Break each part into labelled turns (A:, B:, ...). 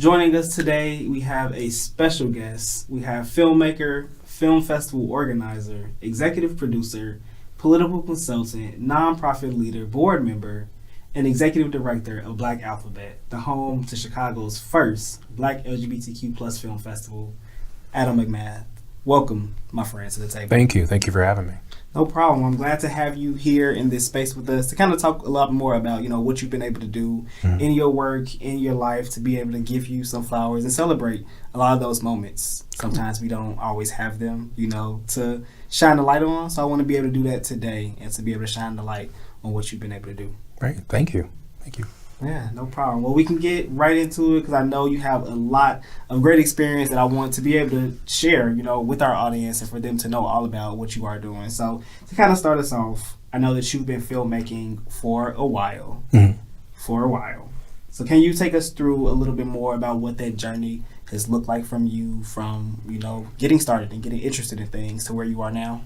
A: Joining us today, we have a special guest. We have filmmaker, film festival organizer, executive producer, political consultant, nonprofit leader, board member, and executive director of Black Alphabet, the home to Chicago's first Black LGBTQ plus film festival, Adam McMath. Welcome, my friends, to the table.
B: Thank you. Thank you for having me.
A: No problem. I'm glad to have you here in this space with us to kind of talk a lot more about, what you've been able to do in your work, in your life, to be able to give you some flowers and celebrate a lot of those moments. Sometimes we don't always have them, to shine the light on. So I want to be able to do that today and to be able to shine the light on what you've been able to do.
B: Great. Thank you. Thank you.
A: Yeah, no problem. Well, we can get right into it because I know you have a lot of great experience that I want to be able to share, with our audience and for them to know all about what you are doing. So to kind of start us off, I know that you've been filmmaking for a while. So can you take us through a little bit more about what that journey has looked like from you, from, getting started and getting interested in things to where you are now?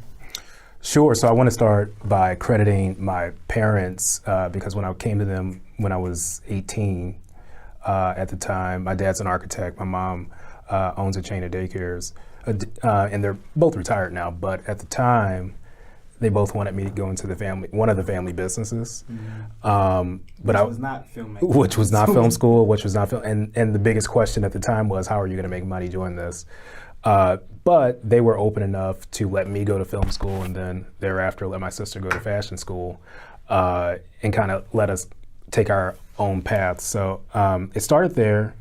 B: Sure. So I want to start by crediting my parents because when I came to them when I was 18 at the time, my dad's an architect, my mom owns a chain of daycares, and they're both retired now, but at the time, they both wanted me to go into one of the family businesses.
A: Which was not filmmaking.
B: Which was not film school, which was not film, and the biggest question at the time was, how are you going to make money doing this? But they were open enough to let me go to film school and then thereafter let my sister go to fashion school and kind of let us take our own paths. So it started there.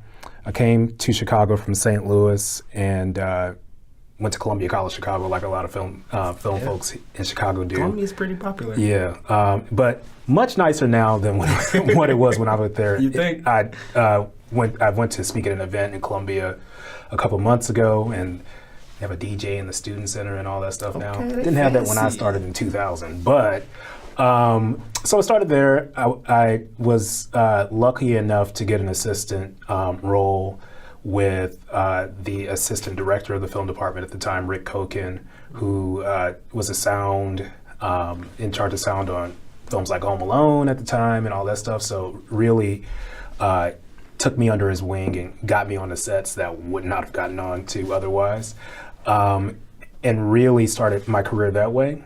B: I came to Chicago from St. Louis and went to Columbia College Chicago, like a lot of film folks in Chicago do.
A: Columbia is pretty popular.
B: Yeah, but much nicer now than what it was when I was there.
A: You think?
B: I went to speak at an event in Columbia a couple months ago, and they have a DJ in the student center and all that stuff now. Didn't have that when I started in 2000, but so I started there. I was lucky enough to get an assistant role with the assistant director of the film department at the time, Rick Koken, who was in charge of sound on films like Home Alone at the time and all that stuff. So really took me under his wing and got me on the sets that would not have gotten on to otherwise, and really started my career that way.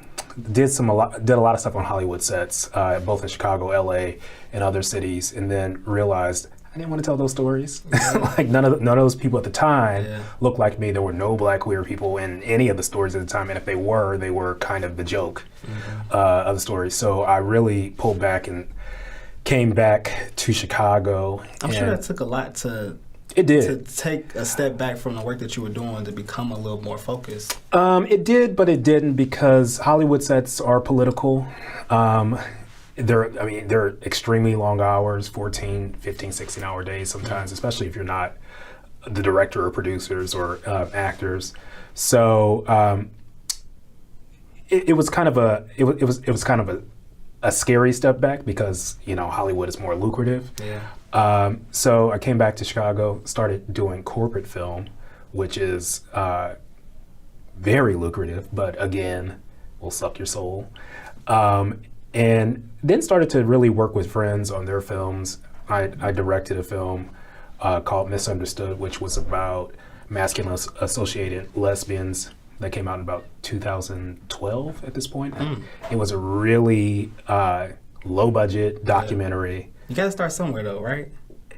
B: Did a lot of stuff on Hollywood sets, both in Chicago, LA, and other cities, and then realized I didn't want to tell those stories. Like none of those people at the time looked like me. There were no Black queer people in any of the stories at the time, and if they were kind of the joke of the story. So I really pulled back and came back to Chicago.
A: I'm sure that took a lot to take a step back from the work that you were doing to become a little more focused.
B: It did, but it didn't, because Hollywood sets are political. They're extremely long hours, 14, 15, 16-hour days sometimes, especially if you're not the director or producers or actors. So it was kind of a scary step back because Hollywood is more lucrative. So I came back to Chicago, started doing corporate film, which is very lucrative, but again, will suck your soul. And then started to really work with friends on their films. I directed a film called Misunderstood, which was about masculine associated lesbians that came out in about 2012 at this point. It was a really low budget documentary.
A: You gotta start somewhere though, right?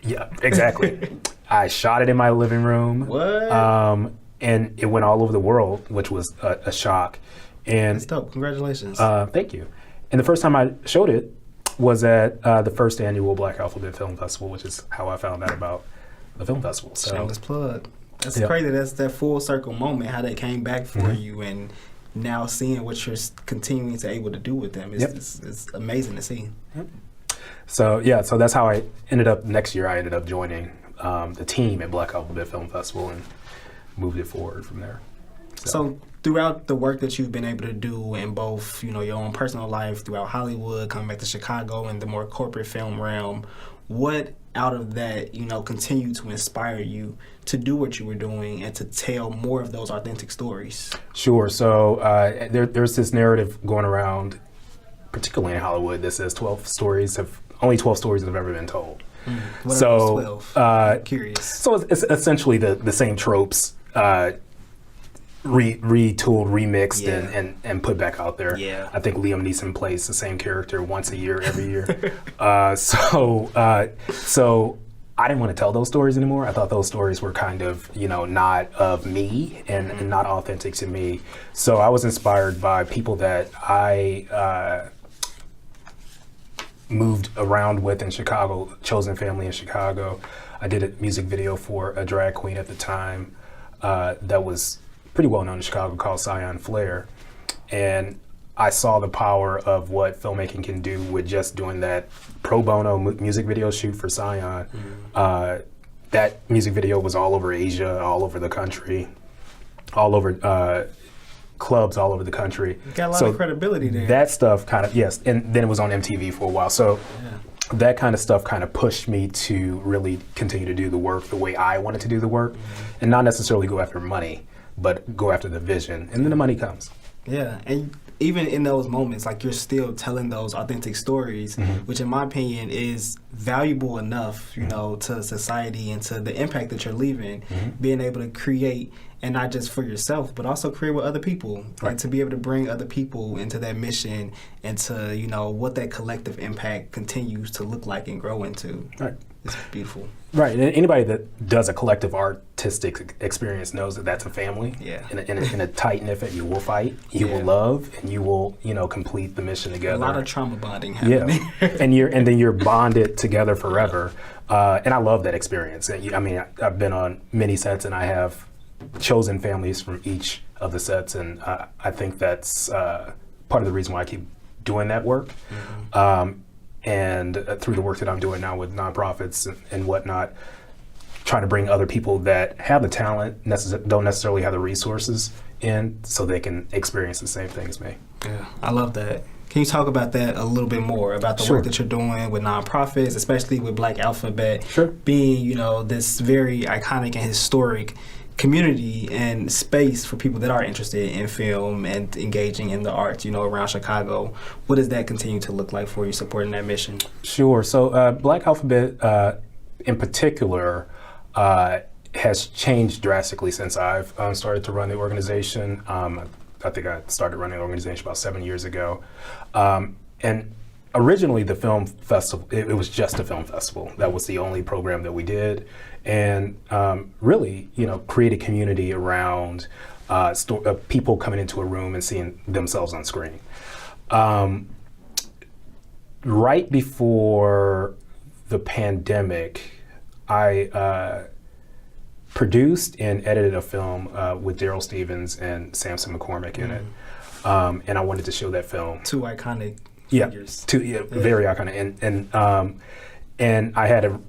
B: Yeah, exactly. I shot it in my living room.
A: What?
B: And it went all over the world, which was a shock. And
A: that's dope. Congratulations.
B: Thank you. And the first time I showed it was at the first annual Black Alphabet Film Festival, which is how I found out about the film festival. So
A: shameless plug. That's crazy. That's that full circle moment, how they came back for you, and now seeing what you're continuing to able to do with them is amazing to see.
B: So that's how I ended up. Next year, I ended up joining the team at Black Alphabet Film Festival and moved it forward from there.
A: So throughout the work that you've been able to do in both, your own personal life, throughout Hollywood, coming back to Chicago, and the more corporate film realm, what out of that, continued to inspire you to do what you were doing and to tell more of those authentic stories? Sure.
B: So there's this narrative going around, particularly in Hollywood, that says only 12 stories have ever been told.
A: What
B: So,
A: are those 12? Curious.
B: So it's essentially the same tropes, retooled, remixed, and put back out there.
A: Yeah.
B: I think Liam Neeson plays the same character once a year, every year. So I didn't want to tell those stories anymore. I thought those stories were kind of, not of me and not authentic to me. So I was inspired by people that I moved around with in Chicago, chosen family in Chicago. I did a music video for a drag queen at the time that was pretty well known in Chicago called Scion Flair. And I saw the power of what filmmaking can do with just doing that pro bono music video shoot for Scion. That music video was all over Asia, all over the country, all over clubs all over the country.
A: You got a lot of credibility there.
B: That stuff kind of, yes, and then it was on MTV for a while. So that kind of stuff kind of pushed me to really continue to do the work the way I wanted to do the work, and not necessarily go after money, but go after the vision, and then the money comes.
A: Yeah, and even in those moments, like, you're still telling those authentic stories, which in my opinion is valuable enough, to society and to the impact that you're leaving, being able to create, and not just for yourself, but also create with other people, and to be able to bring other people into that mission and to, what that collective impact continues to look like and grow into.
B: Right.
A: It's beautiful.
B: Right, and anybody that does a collective artistic experience knows that that's a family.
A: Yeah.
B: In a tight knit, you will fight, you will love, and you will, complete the mission together.
A: A lot of trauma bonding happening.
B: Yeah, and then you're bonded together forever. And I love that experience. I've been on many sets, and I have chosen families from each of the sets, and I think that's part of the reason why I keep doing that work. And through the work that I'm doing now with nonprofits and whatnot, trying to bring other people that have the talent, don't necessarily have the resources in, so they can experience the same thing as me.
A: Yeah, I love that. Can you talk about that a little bit more, about the work that you're doing with nonprofits, especially with Black Alphabet being, this very iconic and historic community and space for people that are interested in film and engaging in the arts, around Chicago? What does that continue to look like for you supporting that mission? Sure.
B: So Black Alphabet in particular has changed drastically since I've started to run the organization. I think I started running the organization about 7 years ago. And originally the film festival, it was just a film festival. That was the only program that we did. And really, create a community around people coming into a room and seeing themselves on screen. Right before the pandemic, I produced and edited a film with Daryl Stevens and Samson McCormick in it. And I wanted to show that film.
A: Two iconic figures.
B: Very iconic. And I had a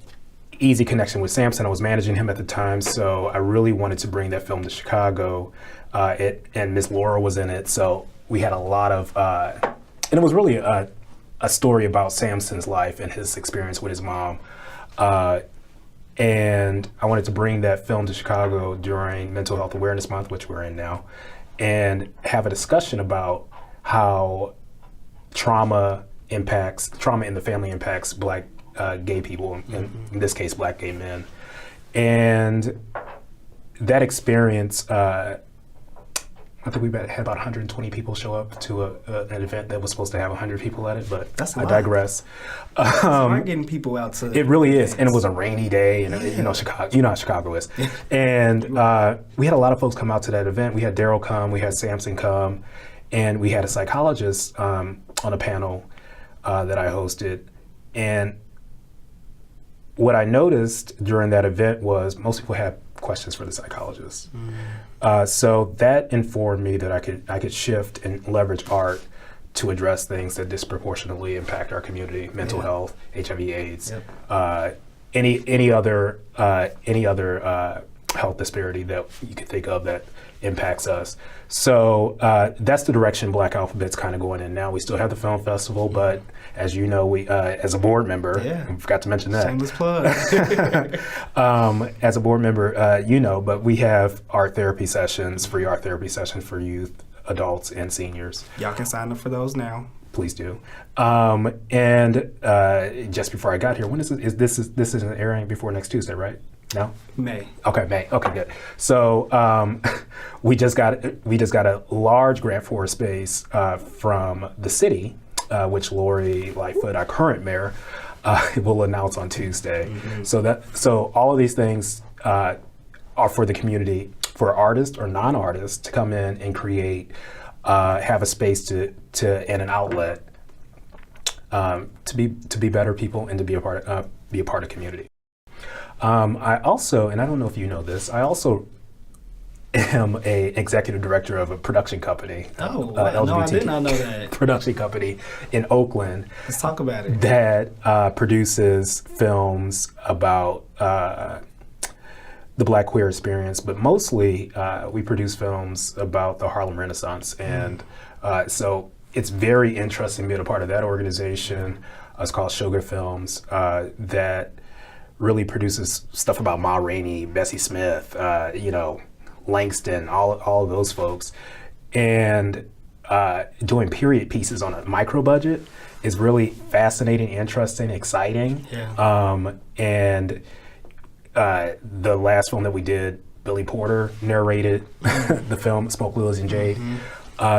B: easy connection with Samson. I was managing him at the time, so I really wanted to bring that film to Chicago. And Miss Laura was in it, so we had a lot of, and it was really a story about Samson's life and his experience with his mom. And I wanted to bring that film to Chicago during Mental Health Awareness Month, which we're in now, and have a discussion about how trauma in the family impacts Black gay people, in this case, Black gay men. And that experience, I think we had about 120 people show up to an event that was supposed to have 100 people at it, but I digress.
A: It's hard getting people out to.
B: It really is, and it was a rainy day, and Chicago, you know how Chicago is. And we had a lot of folks come out to that event. We had Daryl come, we had Samson come, and we had a psychologist on a panel that I hosted. And what I noticed during that event was most people had questions for the psychologist. So that informed me that I could shift and leverage art to address things that disproportionately impact our community: mental health, HIV/AIDS, any other health disparity that you could think of that impacts us. So that's the direction Black Alphabet's kind of going in now. We still have the film festival, but as you know, we as a board member, I forgot to mention that.
A: Shameless plug.
B: As a board member, but we have art therapy sessions, free art therapy sessions for youth, adults, and seniors.
A: Y'all can sign up for those now.
B: please do. And just before I got here, when this isn't airing before next Tuesday, right? No?
A: May.
B: Okay, May. Okay, good. So we just got a large grant for a space from the city, which Lori Lightfoot, our current mayor, will announce on Tuesday. So all of these things are for the community, for artists or non-artists to come in and create, have a space to and an outlet to be better people and to be a part of community. I also, and I don't know if you know this, I also am a executive director of a production company.
A: Oh, no, I did not know that.
B: Production company in Oakland.
A: Let's talk about it.
B: That produces films about the Black queer experience, but mostly we produce films about the Harlem Renaissance. And so it's very interesting being a part of that organization. It's called Sugar Films, that really produces stuff about Ma Rainey, Bessie Smith, Langston, all of those folks. And doing period pieces on a micro budget is really fascinating, interesting, exciting.
A: Yeah.
B: And the last film that we did, Billy Porter narrated the film Smoke, Lilies, and Jade.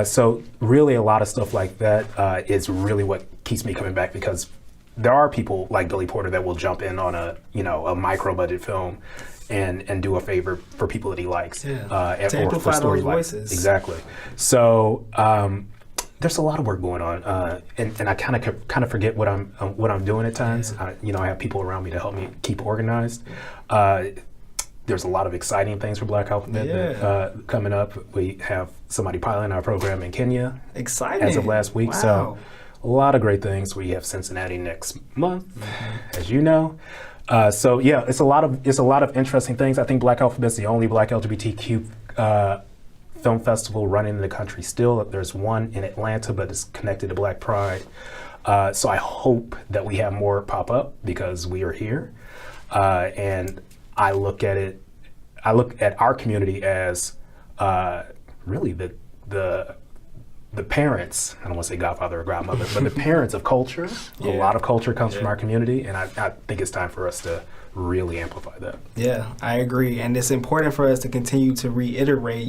B: So really a lot of stuff like that is really what keeps me coming back, because there are people like Billy Porter that will jump in on a micro budget film and do a favor for people that he likes.
A: To
B: or
A: amplify
B: for story
A: those voices.
B: Exactly. So there's a lot of work going on, and I kind of forget what I'm doing at times.
A: Yeah.
B: I have people around me to help me keep organized. There's a lot of exciting things for Black Alphabet that, coming up. We have somebody piloting our program in Kenya.
A: Exciting.
B: As of last week.
A: Wow.
B: So a lot of great things. We have Cincinnati next month, as you know. So yeah, it's a lot of interesting things. I think Black Alphabet's the only Black LGBTQ film festival running in the country still. There's one in Atlanta, but it's connected to Black Pride. So I hope that we have more pop up, because we are here. And I look at our community as really the parents. I don't want to say godfather or godmother, but the parents of culture.
A: Yeah.
B: A lot of culture comes from our community, and I think it's time for us to really amplify that.
A: Yeah, I agree. And it's important for us to continue to reiterate,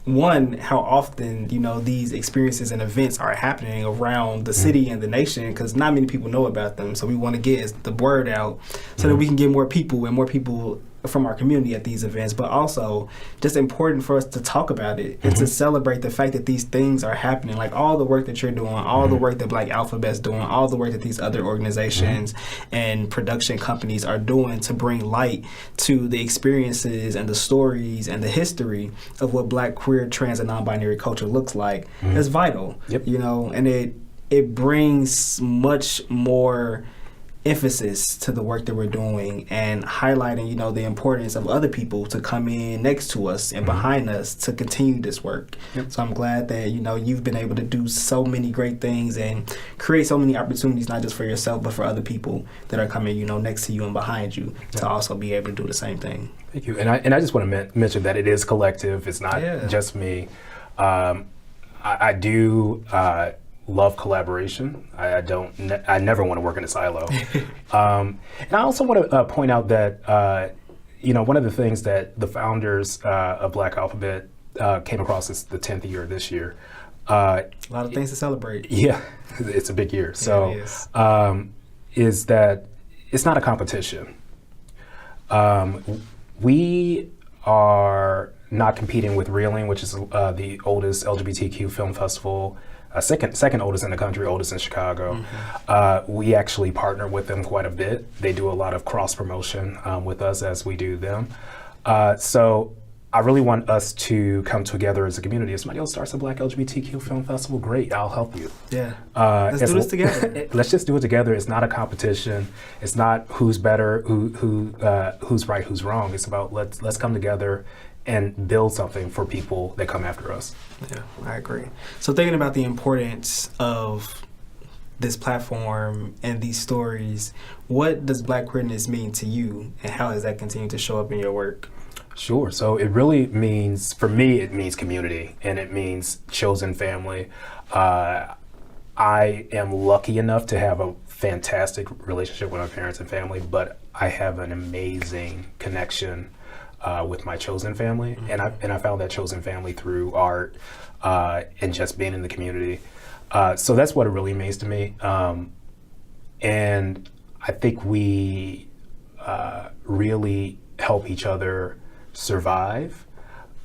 A: one, how often, these experiences and events are happening around the city and the nation, because not many people know about them. So we want to get the word out so that we can get more people from our community at these events, but also just important for us to talk about it and to celebrate the fact that these things are happening. Like all the work that you're doing, all the work that Black Alphabet's doing, all the work that these other organizations and production companies are doing to bring light to the experiences and the stories and the history of what Black, queer, trans, and non-binary culture looks like is vital.
B: Yep.
A: And it brings much more emphasis to the work that we're doing, and highlighting, the importance of other people to come in next to us and behind us to continue this work.
B: Yep.
A: So I'm glad that, you've been able to do so many great things and create so many opportunities, not just for yourself, but for other people that are coming, next to you and behind you to also be able to do the same thing.
B: Thank you. And I just want to mention that it is collective. It's not just me. I do love collaboration. I never want to work in a silo. And I also want to point out that one of the things that the founders of Black Alphabet came across is the 10th year this year.
A: A lot of things to celebrate.
B: Yeah, it's a big year. So is that it's not a competition. We are not competing with Reeling, which is the oldest LGBTQ film festival, second oldest in the country, oldest in Chicago. We actually partner with them quite a bit. They do a lot of cross promotion with us as we do them. So I really want us to come together as a community. If somebody else starts a Black LGBTQ film festival, great, I'll help you.
A: Yeah, let's do this together.
B: Let's just do it together. It's not a competition. It's not who's better, who's right, who's wrong. It's about let's come together and build something for people that come after us.
A: Yeah, I agree. So thinking about the importance of this platform and these stories, what does Black queerness mean to you, and how does that continue to show up in your work?
B: Sure. So it really means, for me, it means community, and it means chosen family. I am lucky enough to have a fantastic relationship with my parents and family, but I have an amazing connection with my chosen family,
A: Mm-hmm.
B: and I found that chosen family through art and just being in the community. So that's what it really means to me, and I think we really help each other survive.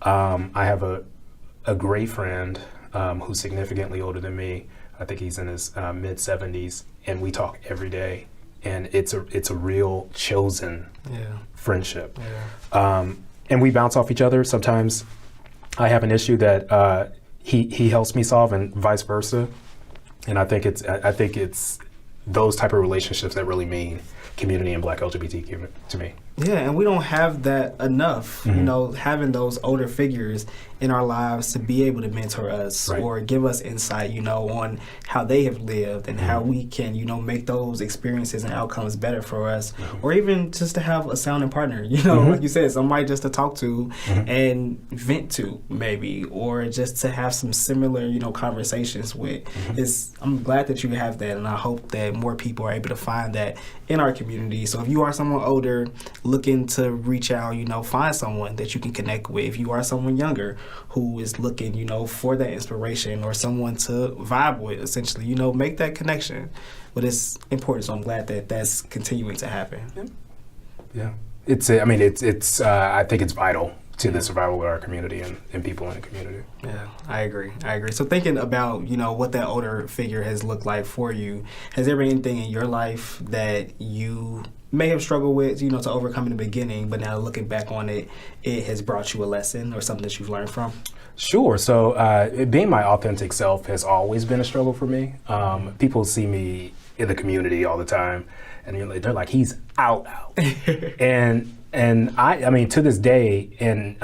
B: I have a great friend who's significantly older than me. I think he's in his mid 70s, and we talk every day. And it's a real chosen friendship.
A: Yeah.
B: And we bounce off each other. Sometimes I have an issue that he helps me solve, and vice versa. And I think it's those type of relationships that really mean community and Black LGBTQ to me.
A: Yeah, and we don't have that enough,
B: Mm-hmm.
A: you know, having those older figures in our lives to be able to mentor us
B: Right.
A: or give us insight, you know, on how they have lived and
B: Mm-hmm.
A: how we can, you know, make those experiences and outcomes better for us,
B: Mm-hmm.
A: or even just to have a sounding partner, you know,
B: Mm-hmm.
A: like you said, somebody just to talk to
B: Mm-hmm.
A: and vent to maybe, or just to have some similar, you know, conversations with.
B: Mm-hmm.
A: I'm glad that you have that, and I hope that more people are able to find that in our community. So if you are someone older looking to reach out, you know, find someone that you can connect with. If you are someone younger who is looking, you know, for that inspiration or someone to vibe with, essentially, you know, make that connection. But it's important, so I'm glad that that's continuing to happen.
B: Yeah, it's I think it's vital to the survival of our community and people in the community.
A: Yeah, I agree. So thinking about, you know, what that older figure has looked like for you, has there been anything in your life that you may have struggled with, you know, to overcome in the beginning, but now looking back on it, it has brought you a lesson or something that you've learned from?
B: Sure. So being my authentic self has always been a struggle for me. People see me in the community all the time, and they're like, he's out. And I mean, to this day, and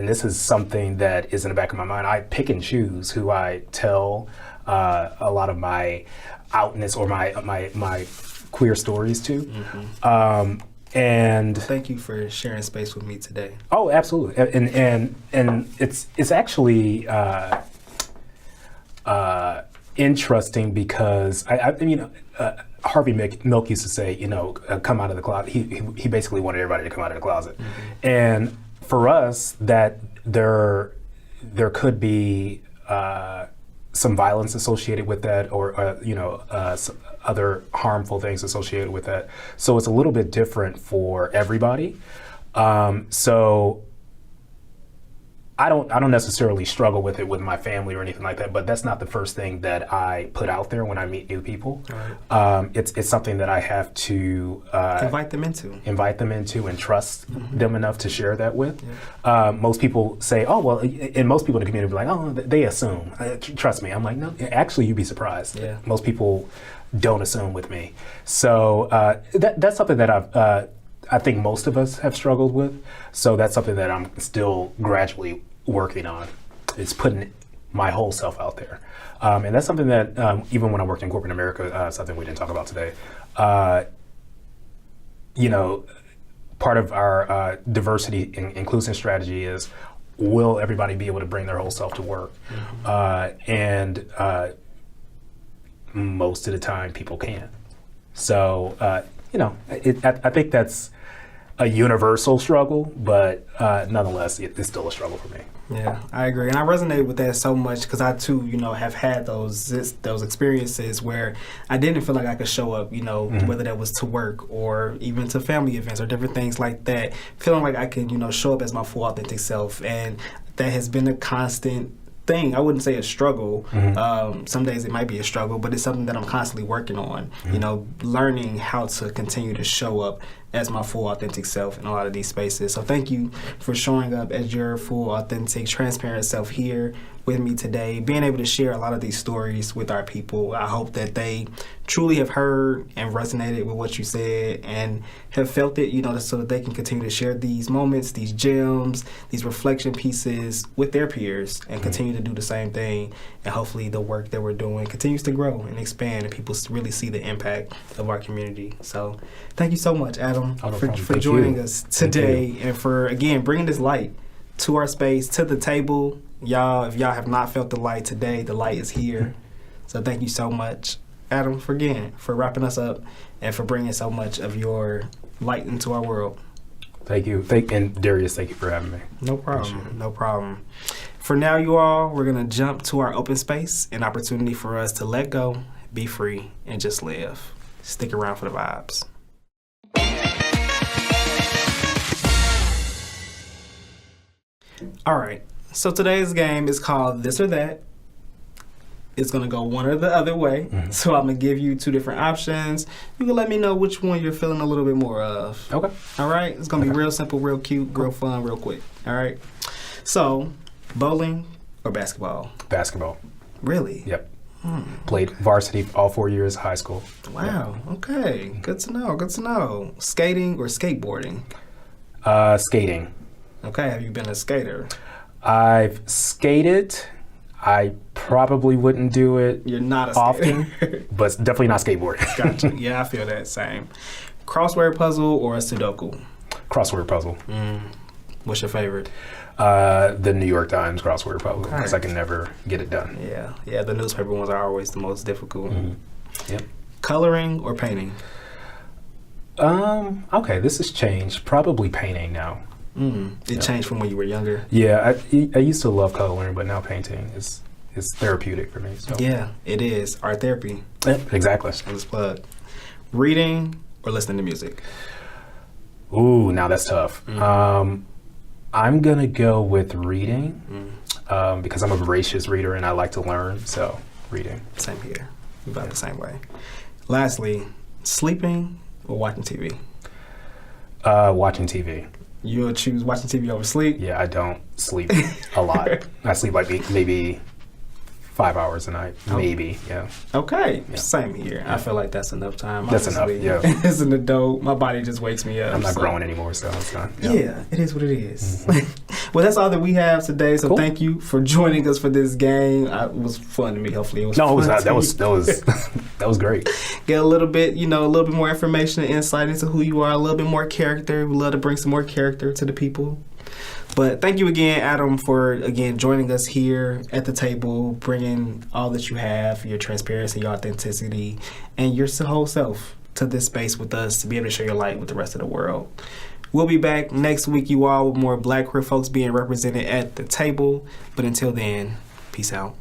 B: this is something that is in the back of my mind, I pick and choose who I tell a lot of my outness or my queer stories to.
A: Mm-hmm.
B: And
A: thank you for sharing space with me today.
B: Oh, absolutely. And it's actually interesting because I mean, Harvey Milk used to say, you know, come out of the closet. He basically wanted everybody to come out of the closet. Mm-hmm. And for us, that there could be some violence associated with that, or you know, other harmful things associated with that. So it's a little bit different for everybody. So I don't necessarily struggle with it with my family or anything like that, but that's not the first thing that I put out there when I meet new people. Right. It's something that I have to invite them into and trust mm-hmm. them enough to share that with. Yeah. Most people say, oh, well, and most people in the community be like, oh, they assume. Trust me. I'm like, no, actually, you'd be surprised. Yeah. Most people don't assume with me. So that's something that I think most of us have struggled with. So that's something that I'm still gradually working on. It's putting my whole self out there. And that's something that even when I worked in corporate America, something we didn't talk about today, you know, part of our diversity and inclusion strategy is, will everybody be able to bring their whole self to work? Mm-hmm. And most of the time people can't. So, you know, I think that's a universal struggle, but nonetheless, it's still a struggle for me.
A: Yeah, I agree, and I resonate with that so much because I too, you know, have had those experiences where I didn't feel like I could show up, you know, mm-hmm. whether that was to work or even to family events or different things like that, feeling like I can, you know, show up as my full authentic self, and that has been a constant thing. I wouldn't say a struggle. Mm-hmm. Some days it might be a struggle, but it's something that I'm constantly working on, mm-hmm. you know, learning how to continue to show up as my full authentic self in a lot of these spaces. So thank you for showing up as your full authentic, transparent self here with me today, being able to share a lot of these stories with our people. I hope that they truly have heard and resonated with what you said and have felt it, you know, so that they can continue to share these moments, these gems, these reflection pieces with their peers and continue to do the same thing. And hopefully the work that we're doing continues to grow and expand and people really see the impact of our community. So thank you so much, Adam, for joining us today and for, again, bringing this light to our space, to the table. Y'all, if y'all have not felt the light today, the light is here. So thank you so much, Adam, for wrapping us up and for bringing so much of your light into our world.
B: Thank you. And Darius, thank you for having me.
A: No problem. No problem. For now, you all, we're going to jump to our open space, an opportunity for us to let go, be free, and just live. Stick around for the vibes. All right. So today's game is called This or That. It's going to go one or the other way. Mm-hmm. So I'm going to give you two different options. You can let me know which one you're feeling a little bit more of.
B: Okay.
A: All right? It's going to be real simple, real cute, real fun, real quick. All right? So, bowling or basketball?
B: Basketball.
A: Really?
B: Yep. Played varsity all 4 years of high school.
A: Wow. Yep. Okay. Good to know. Good to know. Skating or skateboarding?
B: Skating.
A: Okay. Have you been a skater?
B: I've skated. I probably wouldn't do it.
A: You're not a
B: often,
A: skater.
B: But definitely not skateboarding.
A: Gotcha. Yeah, I feel that same. Crossword puzzle or a Sudoku?
B: Crossword puzzle.
A: What's your favorite?
B: The New York Times crossword puzzle, because I can never get it done.
A: Yeah. The newspaper ones are always the most difficult.
B: Yep.
A: Coloring or painting?
B: Okay, this has changed. Probably painting now.
A: It changed from when you were younger.
B: Yeah, I used to love coloring, but now painting is therapeutic for me. So.
A: Yeah, it is. Art therapy.
B: Exactly.
A: Let's plug. Reading or listening to music?
B: Ooh, now that's tough. I'm going to go with reading because I'm a voracious reader and I like to learn. So, reading. Same
A: here. About the same way. Lastly, sleeping or watching TV?
B: Watching TV.
A: You'll choose watching TV over sleep?
B: Yeah, I don't sleep a lot. I sleep like maybe 5 hours a night, maybe. Yeah.
A: Okay. Yeah. Same here. Yeah. I feel like that's enough time.
B: That's enough. Yeah.
A: As an adult, my body just wakes me up.
B: I'm not growing anymore, so it's not.
A: Yeah, it is what it is. Well, that's all that we have today. So thank you for joining us for this game. It was fun to me. Hopefully, it was. No, it was not. That
B: was great.
A: Get a little bit, a little bit more information and insight into who you are. A little bit more character. We love to bring some more character to the people. But thank you again, Adam, for, joining us here at the table, bringing all that you have, your transparency, your authenticity, and your whole self to this space with us to be able to share your light with the rest of the world. We'll be back next week, you all, with more Black queer folks being represented at the table. But until then, peace out.